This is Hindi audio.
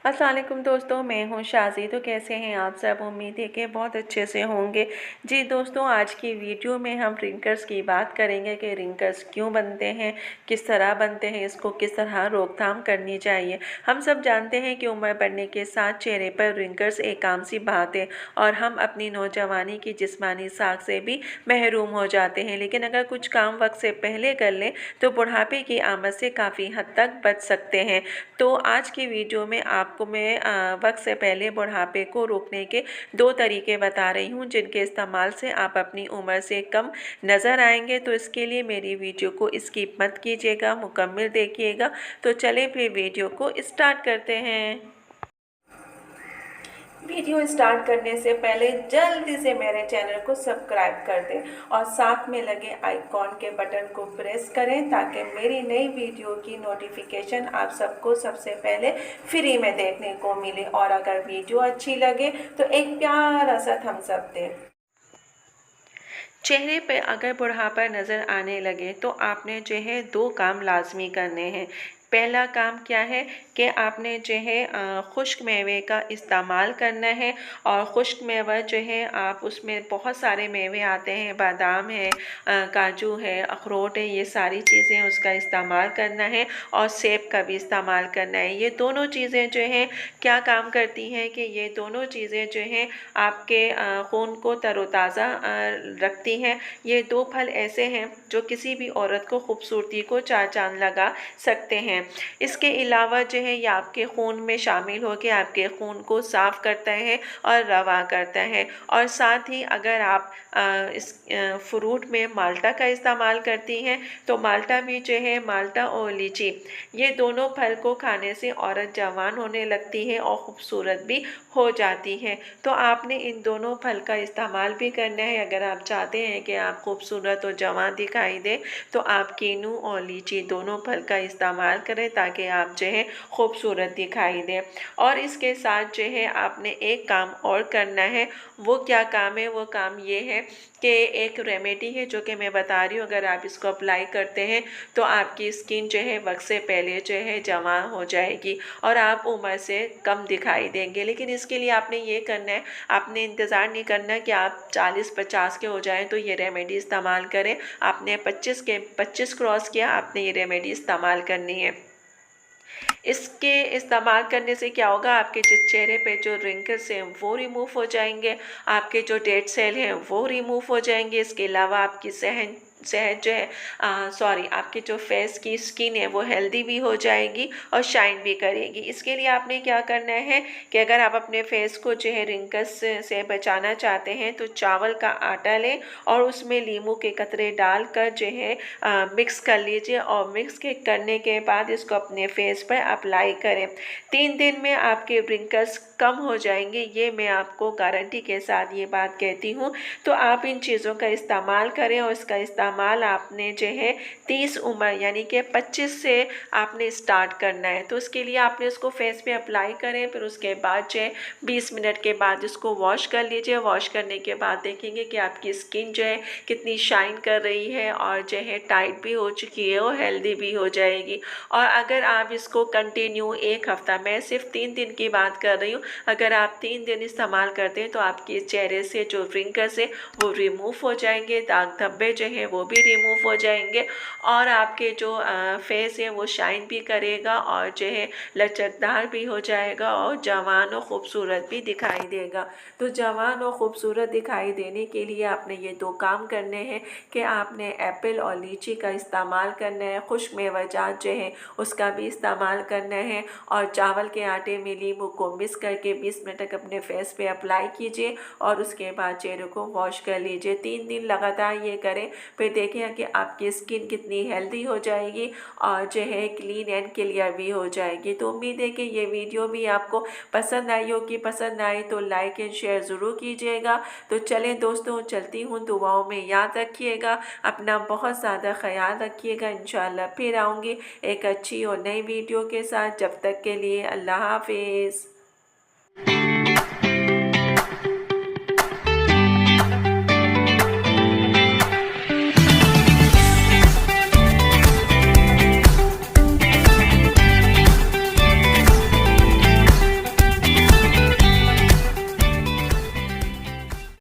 अस्सलाम वालेकुम दोस्तों, मैं हूं शाज़ी। तो कैसे हैं आप सब? उम्मीद है कि बहुत अच्छे से होंगे। जी दोस्तों, आज की वीडियो में हम रिंकल्स की बात करेंगे कि रिंकल्स क्यों बनते हैं, किस तरह बनते हैं, इसको किस तरह रोकथाम करनी चाहिए। हम सब जानते हैं कि उम्र बढ़ने के साथ चेहरे पर रिंकल्स एक आम सी बात है और हम अपनी नौजवानी की जिस्मानी साख से भी महरूम हो जाते हैं। लेकिन अगर कुछ काम वक्त से पहले कर लें तो बुढ़ापे की आमद से काफ़ी हद तक बच सकते हैं। तो आज की वीडियो में आपको मैं वक्त से पहले बुढ़ापे को रोकने के 2 तरीके बता रही हूँ, जिनके इस्तेमाल से आप अपनी उम्र से कम नज़र आएंगे। तो इसके लिए मेरी वीडियो को स्किप मत कीजिएगा, मुकम्मल देखिएगा। तो चलें फिर वीडियो को स्टार्ट करते हैं। वीडियो स्टार्ट करने से पहले जल्दी से मेरे चैनल को सब्सक्राइब कर दें और साथ में लगे आइकॉन के बटन को प्रेस करें ताकि मेरी नई वीडियो की नोटिफिकेशन आप सबको सबसे पहले फ्री में देखने को मिले। और अगर वीडियो अच्छी लगे तो एक प्यारा सा थम्स अप दें। चेहरे पे अगर बुढ़ापा नज़र आने लगे तो आपने जो है 2 काम लाजमी करने हैं। पहला काम क्या है कि आपने जो है खुश्क मेवे का इस्तेमाल करना है। और खुश्क मेवा जो है आप उसमें बहुत सारे मेवे आते हैं, बादाम है, काजू है, अखरोट है, ये सारी चीज़ें उसका इस्तेमाल करना है। और सेब का भी इस्तेमाल करना है। ये दोनों चीज़ें जो हैं क्या काम करती हैं कि ये दोनों चीज़ें जो हैं आपके खून को तरोताज़ा रखती हैं। ये 2 फल ऐसे हैं जो किसी भी औरत को खूबसूरती को चार चांद लगा सकते हैं। इसके अलावा जो है ये आपके खून में शामिल होकर आपके खून को साफ़ करता है और रवा करता है। और साथ ही अगर आप इस फ्रूट में माल्टा का इस्तेमाल करती हैं तो माल्टा भी जो है, माल्टा और लीची, ये दोनों फल को खाने से औरत जवान होने लगती है और ख़ूबसूरत भी हो जाती है। तो आपने इन दोनों फल का इस्तेमाल भी करना है। अगर आप चाहते हैं कि आप खूबसूरत और जवान दिखाई दे तो आप कीनू और लीची दोनों फल का इस्तेमाल करें ताकि आप जो है खूबसूरत दिखाई दें। और इसके साथ जो है आपने एक काम और करना है। वो क्या काम है? वो काम ये है कि एक रेमेडी है जो कि मैं बता रही हूँ, अगर आप इसको अप्लाई करते हैं तो आपकी स्किन जो है वक्त से पहले जो है जवान हो जाएगी और आप उम्र से कम दिखाई देंगे। लेकिन इसके लिए आपने ये करना है, आपने इंतज़ार नहीं करना कि आप 40-50 के हो जाएं तो ये रेमेडी इस्तेमाल करें। आपने 25 क्रॉस किया, आपने ये रेमेडी इस्तेमाल करनी है। इसके इस्तेमाल करने से क्या होगा, आपके जो चेहरे पे जो रिंकल्स हैं वो रिमूव हो जाएंगे, आपके जो डेड सेल हैं वो रिमूव हो जाएंगे। इसके अलावा आपकी सेहत जो है आपके जो फेस की स्किन है वो हेल्दी भी हो जाएगी और शाइन भी करेगी। इसके लिए आपने क्या करना है कि अगर आप अपने फेस को जो है रिंकल्स से बचाना चाहते हैं तो चावल का आटा लें और उसमें नींबू के कतरे डालकर जो है मिक्स कर लीजिए। और मिक्स करने के बाद इसको अपने फेस पर अप्लाई करें। 3 दिन में आपके रिंकल्स कम हो जाएंगे, ये मैं आपको गारंटी के साथ ये बात कहती हूँ। तो आप इन चीज़ों का इस्तेमाल करें और इसका इस्तेमाल आपने जो है 30 उम्र यानी कि 25 से आपने स्टार्ट करना है। तो उसके लिए आपने इसको फेस पे अप्लाई करें, फिर उसके बाद जो है 20 मिनट के बाद इसको वॉश कर लीजिए। वॉश करने के बाद देखेंगे कि आपकी स्किन जो है कितनी शाइन कर रही है और जो है टाइट भी हो चुकी है और हेल्दी भी हो जाएगी। और अगर आप इसको कंटिन्यू 1 हफ़्ता, मैं सिर्फ 3 दिन की बात कर रही हूँ, अगर आप 3 दिन इस्तेमाल करते हैं तो आपके चेहरे से जो रिंकल्स है वो रिमूव हो जाएंगे, दाग धब्बे जो हैं वो भी रिमूव हो जाएंगे और आपके जो फेस है वो शाइन भी करेगा और जो है लचकदार भी हो जाएगा और जवान और ख़ूबसूरत भी दिखाई देगा। तो जवान और ख़ूबसूरत दिखाई देने के लिए आपने ये 2 काम करने हैं कि आपने एप्पल और लीची का इस्तेमाल करना है, खुश्क मेवाजात जो है उसका भी इस्तेमाल करना है और चावल के आटे में नींबू को मिक्स करके 20 मिनट तक अपने फेस पे अप्लाई कीजिए और उसके बाद चेहरे को वॉश कर लीजिए। 3 दिन लगातार ये करें, फिर देखें कि आपकी स्किन कितनी हेल्दी हो जाएगी और जो है क्लीन एंड क्लियर भी हो जाएगी। तो उम्मीद है कि ये वीडियो भी आपको पसंद आई होगी। पसंद आई तो लाइक एंड शेयर ज़रूर कीजिएगा। तो चलें दोस्तों, चलती हूँ, दुआओं में याद रखिएगा, अपना बहुत ज़्यादा ख्याल रखिएगा। इंशाल्लाह फिर आऊँगी एक अच्छी और नई वीडियो के साथ। जब तक के लिए अल्लाह हाफिज़।